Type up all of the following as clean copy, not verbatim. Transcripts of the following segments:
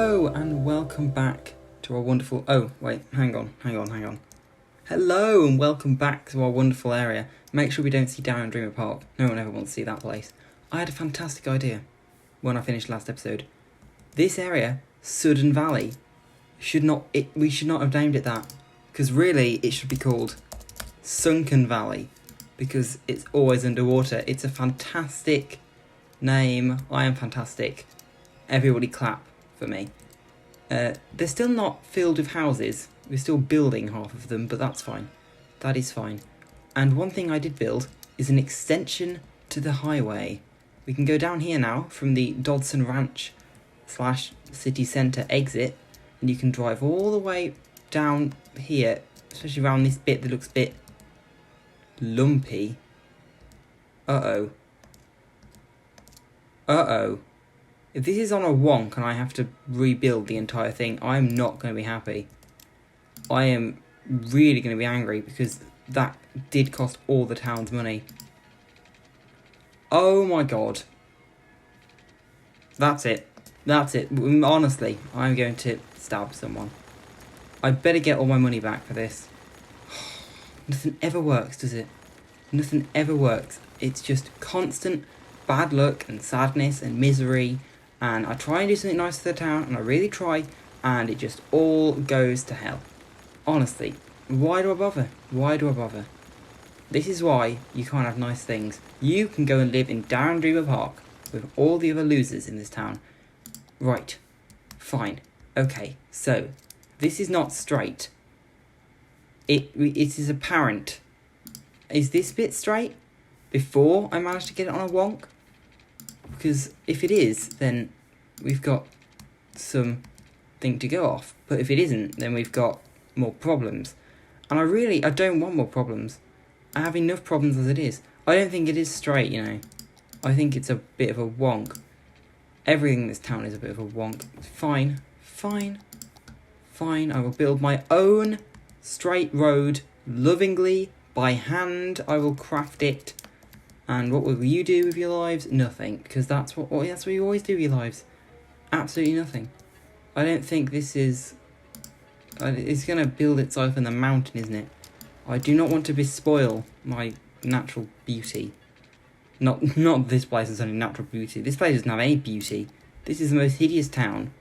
Hello and welcome back to our wonderful... Oh, wait, hang on. Hello and welcome back to our wonderful area. Make sure we don't see Darren Dreamer Park. No one ever wants to see that place. I had a fantastic idea when I finished last episode. This area, Sudden Valley, we should not have named it that. Because really, it should be called Sunken Valley. Because it's always underwater. It's a fantastic name. I am fantastic. Everybody clap for me. They're still not filled with houses. We're still building half of them, but that's fine. That is fine. And one thing I did build is an extension to the highway. We can go down here now from the Dodson Ranch / city centre exit, and you can drive all the way down here, especially around this bit that looks a bit lumpy. Uh-oh. If this is on a wonk and I have to rebuild the entire thing, I'm not going to be happy. I am really going to be angry because that did cost all the town's money. Oh my god. That's it. Honestly, I'm going to stab someone. I better get all my money back for this. Nothing ever works, does it? Nothing ever works. It's just constant bad luck and sadness and misery. And I try and do something nice for the town, and I really try, and it just all goes to hell. Honestly, why do I bother? This is why you can't have nice things. You can go and live in Darren Dreamer Park with all the other losers in this town. Right, fine, okay, so this is not straight. It is apparent. Is this bit straight before I managed to get it on a wonk? Because if it is, then we've got something to go off. But if it isn't, then we've got more problems. And I don't want more problems. I have enough problems as it is. I don't think it is straight, you know. I think it's a bit of a wonk. Everything in this town is a bit of a wonk. Fine. I will build my own straight road lovingly, by hand. I will craft it. And what will you do with your lives? Nothing, because that's what you always do with your lives. Absolutely nothing. I don't think this is... It's going to build itself in the mountain, isn't it? I do not want to bespoil my natural beauty. Not this place is only natural beauty. This place doesn't have any beauty. This is the most hideous town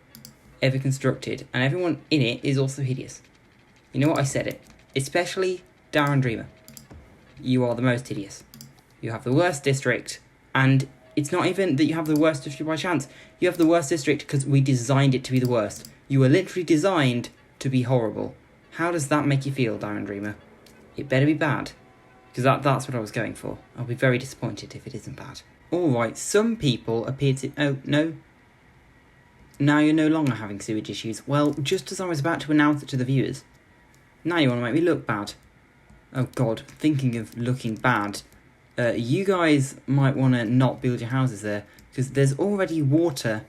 ever constructed, and everyone in it is also hideous. You know what? I said it. Especially Darren Dreamer. You are the most hideous. You have the worst district, and it's not even that you have the worst district by chance. You have the worst district because we designed it to be the worst. You were literally designed to be horrible. How does that make you feel, Darren Dreamer? It better be bad, because that's what I was going for. I'll be very disappointed if it isn't bad. Alright, some people appear to... Oh, no. Now you're no longer having sewage issues. Well, just as I was about to announce it to the viewers, now you want to make me look bad. Oh god, thinking of looking bad... you guys might want to not build your houses there, because there's already water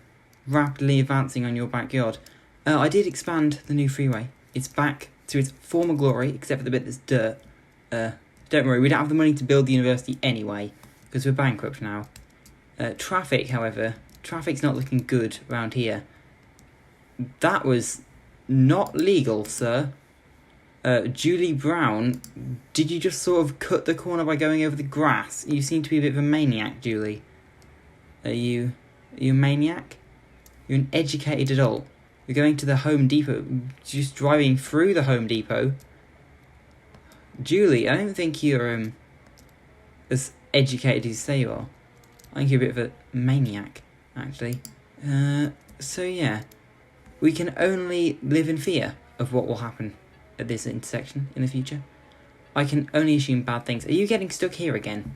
rapidly advancing on your backyard. I did expand the new freeway. It's back to its former glory, except for the bit that's dirt. Don't worry, we don't have the money to build the university anyway, because we're bankrupt now. Traffic, however, traffic's not looking good around here. That was not legal, sir. Julie Brown, did you just sort of cut the corner by going over the grass? You seem to be a bit of a maniac, Julie. Are you a maniac? You're an educated adult. You're going to the Home Depot, just driving through the Home Depot. Julie, I don't think you're as educated as you say you are. I think you're a bit of a maniac, actually. So yeah, we can only live in fear of what will happen at this intersection in the future. I can only assume bad things. Are you getting stuck here again?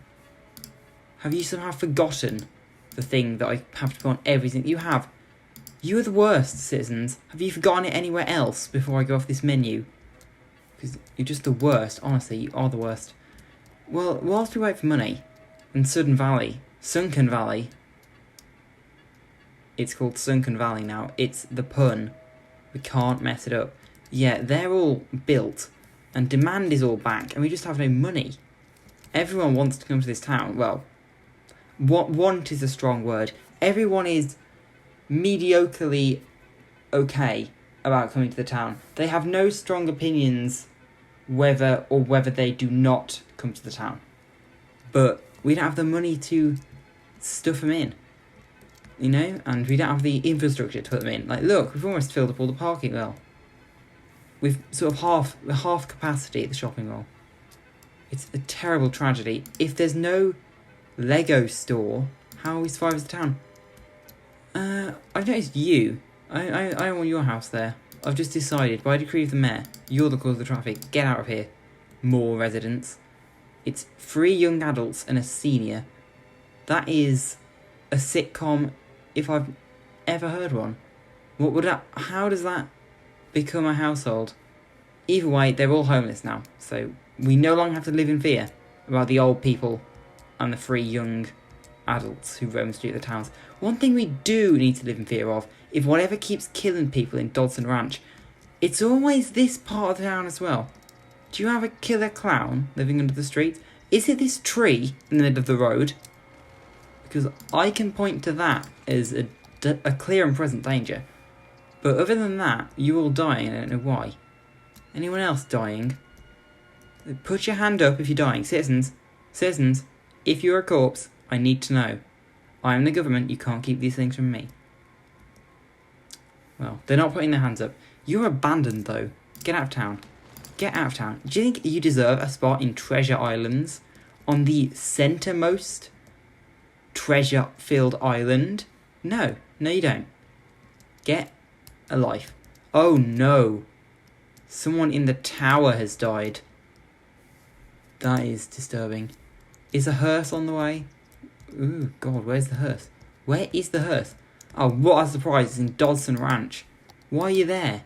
Have you somehow forgotten the thing that I have to put on everything? You have. You are the worst, citizens. Have you forgotten it anywhere else before I go off this menu? Because you're just the worst. Honestly, you are the worst. Well, whilst we wait for money, in Sunken Valley, it's called Sunken Valley now. It's the pun. We can't mess it up. Yeah, they're all built, and demand is all back, and we just have no money. Everyone wants to come to this town. Well, want is a strong word. Everyone is mediocrely okay about coming to the town. They have no strong opinions whether they do not come to the town. But we don't have the money to stuff them in, you know, and we don't have the infrastructure to put them in. Like, look, we've almost filled up all the parking. Well, we've sort of half capacity at the shopping mall. It's a terrible tragedy. If there's no Lego store, how are we survive as a town? I noticed you. I don't want your house there. I've just decided, by decree of the mayor, you're the cause of the traffic. Get out of here. More residents. It's 3 young adults and a senior. That is a sitcom if I've ever heard one. How does that become a household? Either way, they're all homeless now, so we no longer have to live in fear about the old people and the 3 young adults who roam the street of the towns. One thing we do need to live in fear of is whatever keeps killing people in Dodson Ranch. It's always this part of the town as well. Do you have a killer clown living under the street? Is it this tree in the middle of the road? Because I can point to that as a clear and present danger. But other than that, you're all dying, I don't know why. Anyone else dying? Put your hand up if you're dying. Citizens, if you're a corpse, I need to know. I am the government, you can't keep these things from me. Well, they're not putting their hands up. You're abandoned, though. Get out of town. Get out of town. Do you think you deserve a spot in Treasure Islands? On the centremost treasure-filled island? No, you don't. Get a life. Oh, no. Someone in the tower has died. That is disturbing. Is a hearse on the way? Ooh, God, where's the hearse? Where is the hearse? Oh, what a surprise, it's in Dodson Ranch. Why are you there?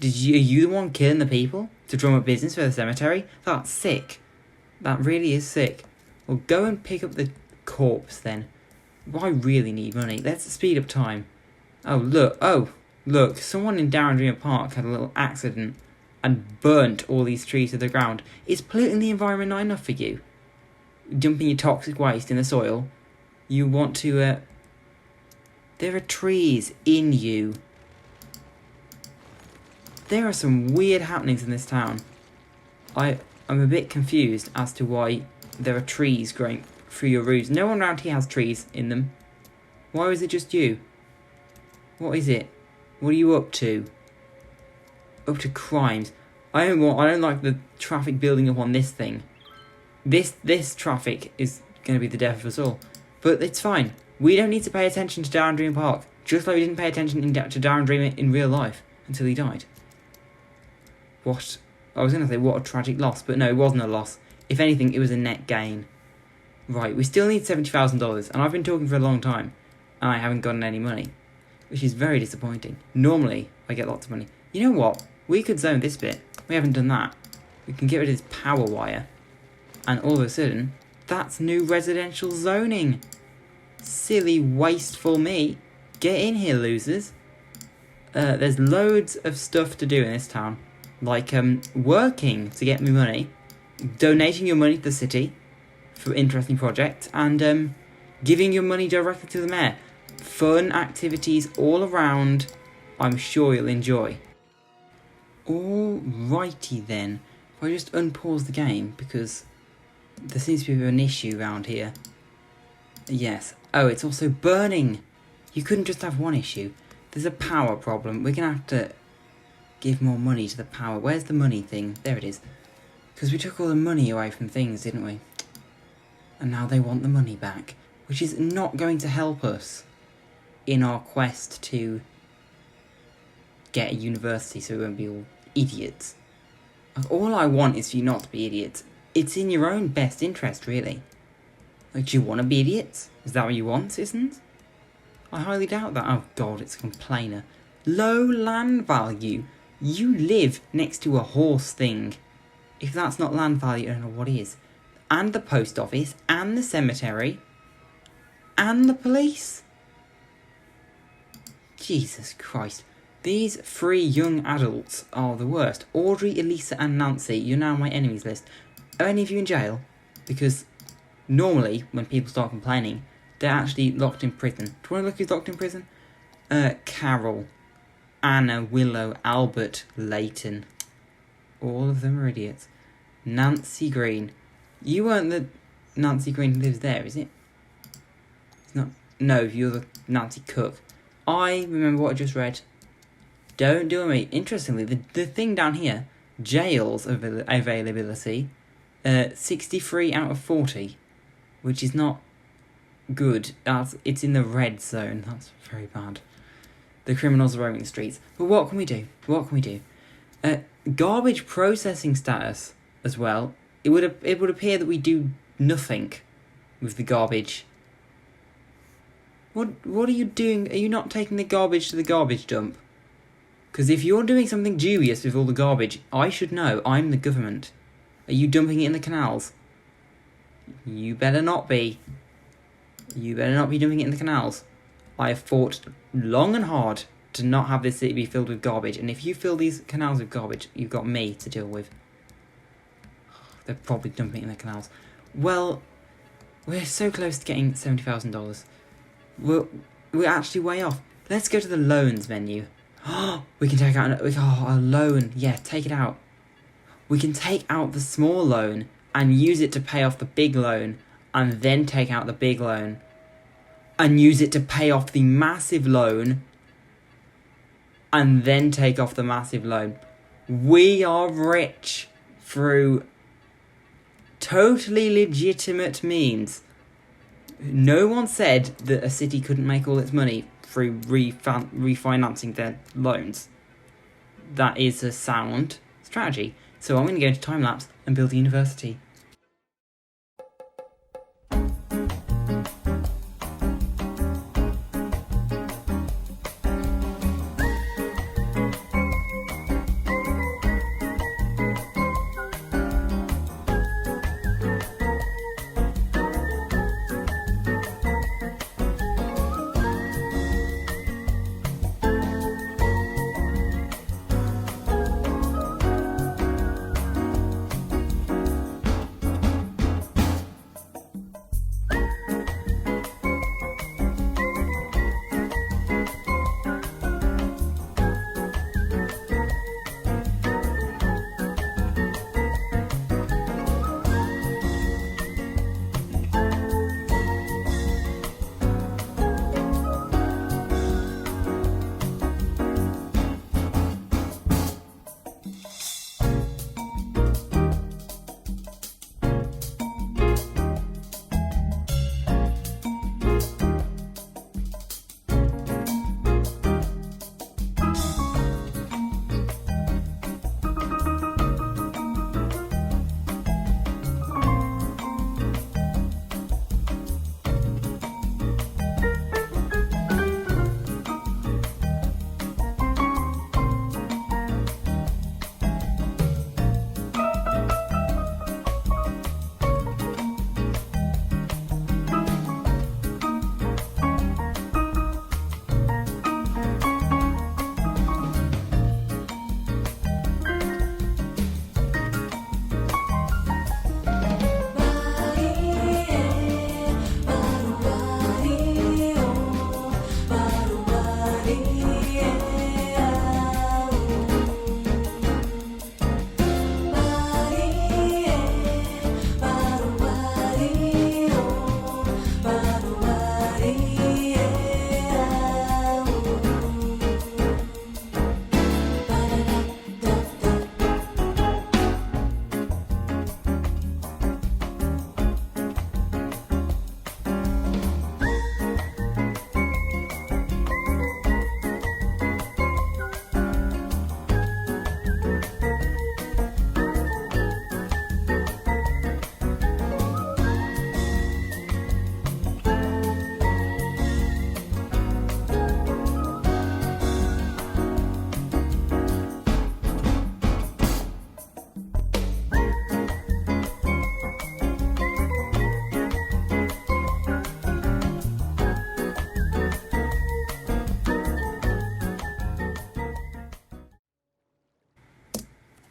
Are you the one killing the people? To drum up business for the cemetery? That's sick. That really is sick. Well, go and pick up the corpse then. Well, I really need money. Let's speed up time. Oh, look. Someone in Darren Dreamer Park had a little accident and burnt all these trees to the ground. Is polluting the environment not enough for you? Dumping your toxic waste in the soil? You want to, There are trees in you. There are some weird happenings in this town. I'm a bit confused as to why there are trees growing through your roofs. No one around here has trees in them. Why is it just you? What is it? What are you up to? Up to crimes. I don't like the traffic building up on this thing. This traffic is going to be the death of us all. But it's fine. We don't need to pay attention to Darren Dreamer Park. Just like we didn't pay attention to Darren Dreamer in real life until he died. What? I was going to say what a tragic loss, but no, it wasn't a loss. If anything, it was a net gain. Right, we still need $70,000, and I've been talking for a long time, and I haven't gotten any money, which is very disappointing. Normally, I get lots of money. You know what? We could zone this bit. We haven't done that. We can get rid of this power wire, and all of a sudden, that's new residential zoning. Silly, wasteful me. Get in here, losers. There's loads of stuff to do in this town. Like, working to get me money, donating your money to the city for interesting projects, and giving your money directly to the mayor. Fun activities all around, I'm sure you'll enjoy. Alrighty then. If I just unpause the game, because there seems to be an issue around here. Yes. Oh, it's also burning. You couldn't just have one issue. There's a power problem. We're going to have to give more money to the power. Where's the money thing? There it is. Because we took all the money away from things, didn't we? And now they want the money back, which is not going to help us in our quest to get a university so we won't be all idiots. Like, all I want is for you not to be idiots. It's in your own best interest, really. Like, do you want to be idiots? Is that what you want, citizens? I highly doubt that. Oh God, it's a complainer. Low land value. You live next to a horse thing. If that's not land value, I don't know what is. And the post office, and the cemetery, and the police. Jesus Christ. These 3 young adults are the worst. Audrey, Elisa, and Nancy, you're now on my enemies list. Are any of you in jail? Because normally, when people start complaining, they're actually locked in prison. Do you want to look who's locked in prison? Carol. Anna, Willow, Albert, Leighton. All of them are idiots. Nancy Green. You weren't the Nancy Green who lives there, is it? It's not. No, you're the Nancy Cook. I remember what I just read. Don't do me. Interestingly, the thing down here, jails availability, 63 out of 40, which is not good. It's in the red zone. That's very bad. The criminals are roaming the streets. But what can we do? Garbage processing status as well. It would appear that we do nothing with the garbage. What are you doing? Are you not taking the garbage to the garbage dump? Because if you're doing something dubious with all the garbage, I should know. I'm the government. Are you dumping it in the canals? You better not be. You better not be dumping it in the canals. I have fought long and hard to not have this city be filled with garbage. And if you fill these canals with garbage, you've got me to deal with. They're probably dumping it in the canals. Well, we're so close to getting $70,000. We're actually way off. Let's go to the loans menu. We can take out a loan. Yeah, take it out. We can take out the small loan and use it to pay off the big loan, and then take out the big loan and use it to pay off the massive loan, and then take off the massive loan. We are rich through totally legitimate means. No one said that a city couldn't make all its money through refinancing their loans. That is a sound strategy. So I'm going to go into time-lapse and build a university.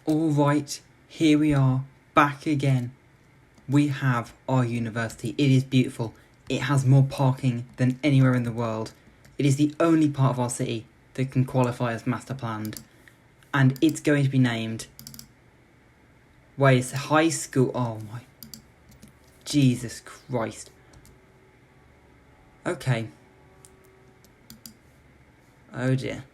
Alright, here we are, back again. We have our university. It is beautiful. It has more parking than anywhere in the world. It is the only part of our city that can qualify as master planned. And it's going to be named... Wait, it's high school... Oh my... Jesus Christ. Okay. Oh dear.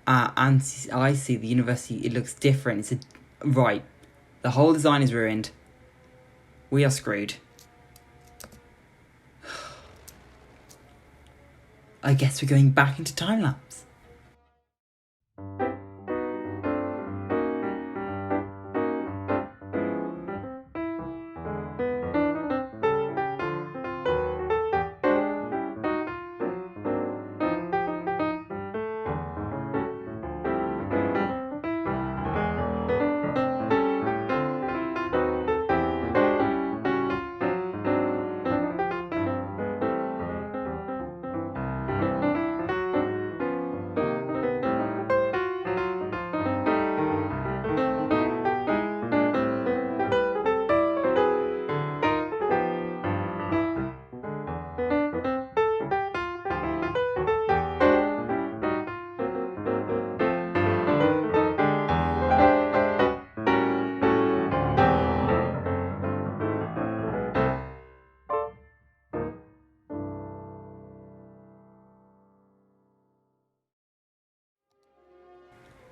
And I see the university, it looks different. It's a... Right. The whole design is ruined. We are screwed. I guess we're going back into time-lapse.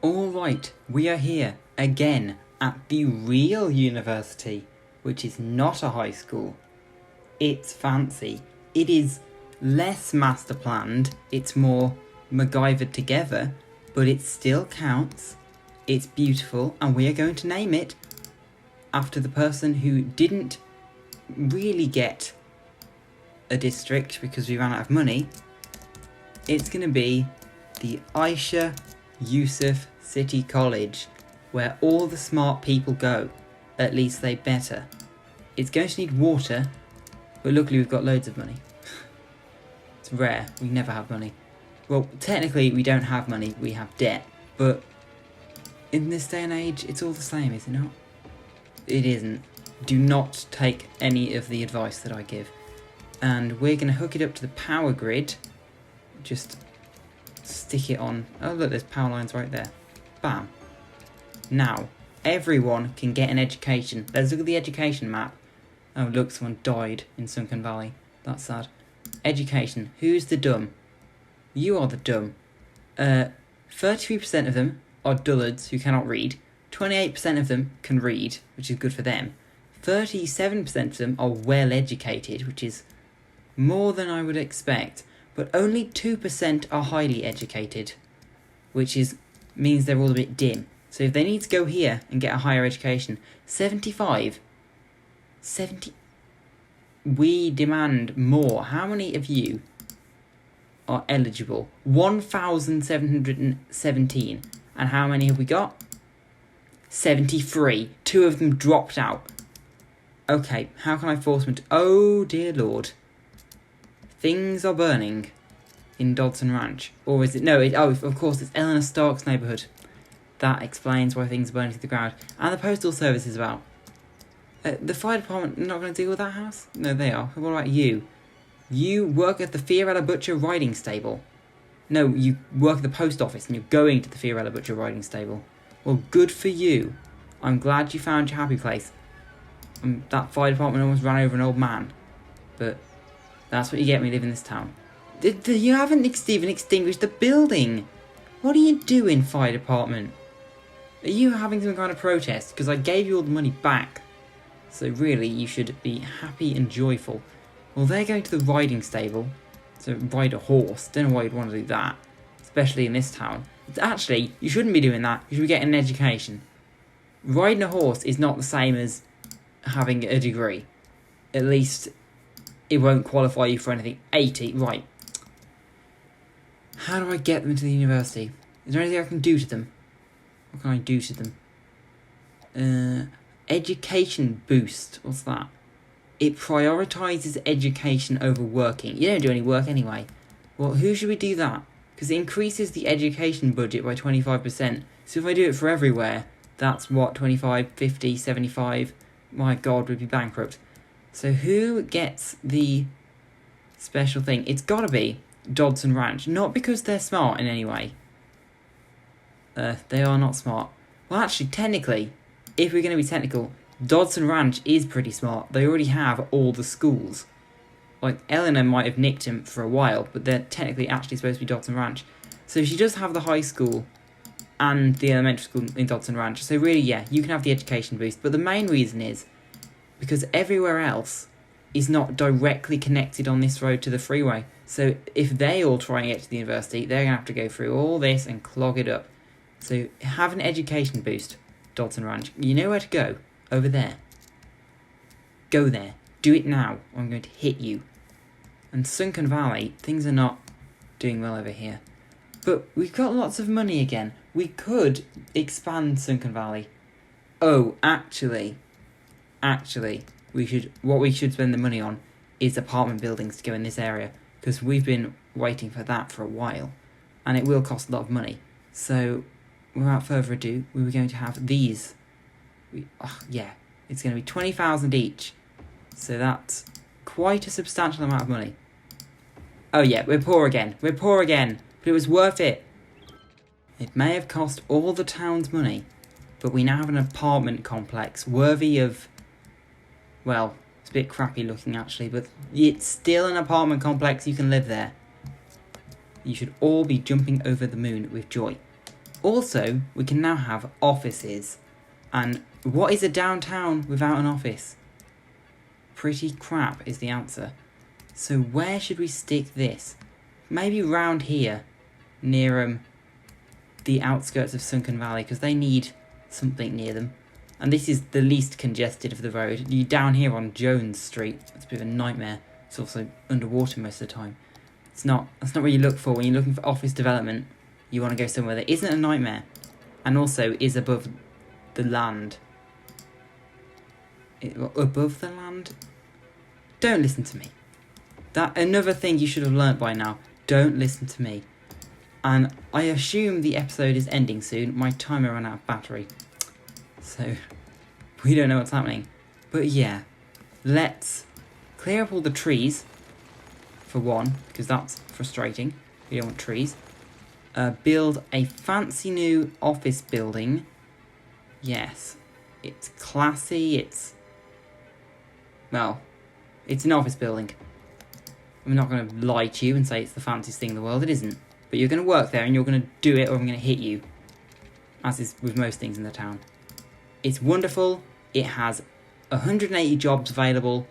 Alright, we are here, again, at the real university, which is not a high school. It's fancy. It is less master planned, it's more MacGyvered together, but it still counts. It's beautiful, and we are going to name it after the person who didn't really get a district because we ran out of money. It's going to be the Ayesha Yusuf City College, where all the smart people go. At least they better. It's going to need water, but luckily we've got loads of money. It's rare, we never have money. Well, technically we don't have money, we have debt, but in this day and age, it's all the same, is it not? It isn't. Do not take any of the advice that I give. And we're going to hook it up to the power grid. Just stick it on. Oh look, there's power lines right there. Bam. Now, everyone can get an education. Let's look at the education map. Oh look, someone died in Sunken Valley. That's sad. Education. Who's the dumb? You are the dumb. 33% of them are dullards who cannot read. 28% of them can read, which is good for them. 37% of them are well educated, which is more than I would expect. But only 2% are highly educated, which means they're all a bit dim. So if they need to go here and get a higher education, 70... We demand more. How many of you are eligible? 1,717. And how many have we got? 73. 2 of them dropped out. Okay, how can I force them to... Oh, dear Lord. Things are burning in Dodson Ranch. Or is it... No, of course, it's Eleanor Stark's neighbourhood. That explains why things are burning to the ground. And the postal service is about. The fire department not going to deal with that house? No, they are. What about you? You work at the Fiorella Butcher riding stable. No, you work at the post office and you're going to the Fiorella Butcher riding stable. Well, good for you. I'm glad you found your happy place. That fire department almost ran over an old man. But that's what you get when you live in this town. You haven't even extinguished the building. What are you doing, fire department? Are you having some kind of protest? Because I gave you all the money back. So really, you should be happy and joyful. Well, they're going to the riding stable to ride a horse. Don't know why you'd want to do that, especially in this town. Actually, you shouldn't be doing that. You should be getting an education. Riding a horse is not the same as having a degree. At least, it won't qualify you for anything. 80, right. How do I get them into the university? Is there anything I can do to them? What can I do to them? Education boost. What's that? It prioritises education over working. You don't do any work anyway. Well, who should we do that? Because it increases the education budget by 25%. So if I do it for everywhere, that's what, 25, 50, 75? My God, we'd be bankrupt. So who gets the special thing? It's got to be Dodson Ranch. Not because they're smart in any way. They are not smart. Well, actually, technically, if we're going to be technical, Dodson Ranch is pretty smart. They already have all the schools. Like, Eleanor might have nicked him for a while, but they're technically actually supposed to be Dodson Ranch. So she does have the high school and the elementary school in Dodson Ranch. So really, yeah, you can have the education boost. But the main reason is because everywhere else is not directly connected on this road to the freeway. So if they all try and get to the university, they're going to have to go through all this and clog it up. So have an education boost, Dodson Ranch. You know where to go. Over there. Go there. Do it now, or I'm going to hit you. And Sunken Valley, things are not doing well over here. But we've got lots of money again. We could expand Sunken Valley. Oh, actually, what we should spend the money on is apartment buildings to go in this area, because we've been waiting for that for a while, and it will cost a lot of money. So, without further ado, we were going to have these. It's going to be 20,000 each. So that's quite a substantial amount of money. Oh yeah, we're poor again. But it was worth it. It may have cost all the town's money, but we now have an apartment complex worthy of... Well, it's a bit crappy looking actually, but it's still an apartment complex. You can live there. You should all be jumping over the moon with joy. Also, we can now have offices. And what is a downtown without an office? Pretty crap is the answer. So where should we stick this? Maybe round here, near the outskirts of Sunken Valley, because they need something near them. And this is the least congested of the road. You down here on Jones Street, it's a bit of a nightmare. It's also underwater most of the time. That's not what you look for when you're looking for office development. You want to go somewhere that isn't a nightmare, and also is above the land. Above the land? Don't listen to me. That another thing you should have learnt by now. Don't listen to me. And I assume the episode is ending soon. My timer ran out of battery. So, we don't know what's happening. But yeah, let's clear up all the trees. For one, because that's frustrating. We don't want trees. Build a fancy new office building. Yes. It's classy, well, it's an office building. I'm not going to lie to you and say it's the fanciest thing in the world. It isn't. But you're going to work there and you're going to do it or I'm going to hit you. As is with most things in the town. It's wonderful. It has 180 jobs available.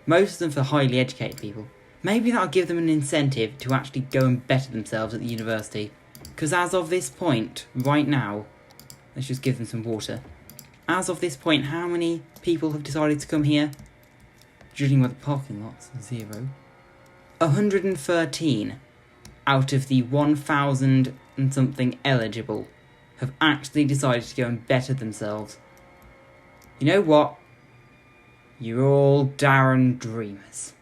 Most of them for highly educated people. Maybe that'll give them an incentive to actually go and better themselves at the university. Because as of this point, right now, let's just give them some water. As of this point, how many people have decided to come here? Judging by the parking lots, 0. 113 out of the 1,000 and something eligible have actually decided to go and better themselves. You know what? You're all Darren dreamers.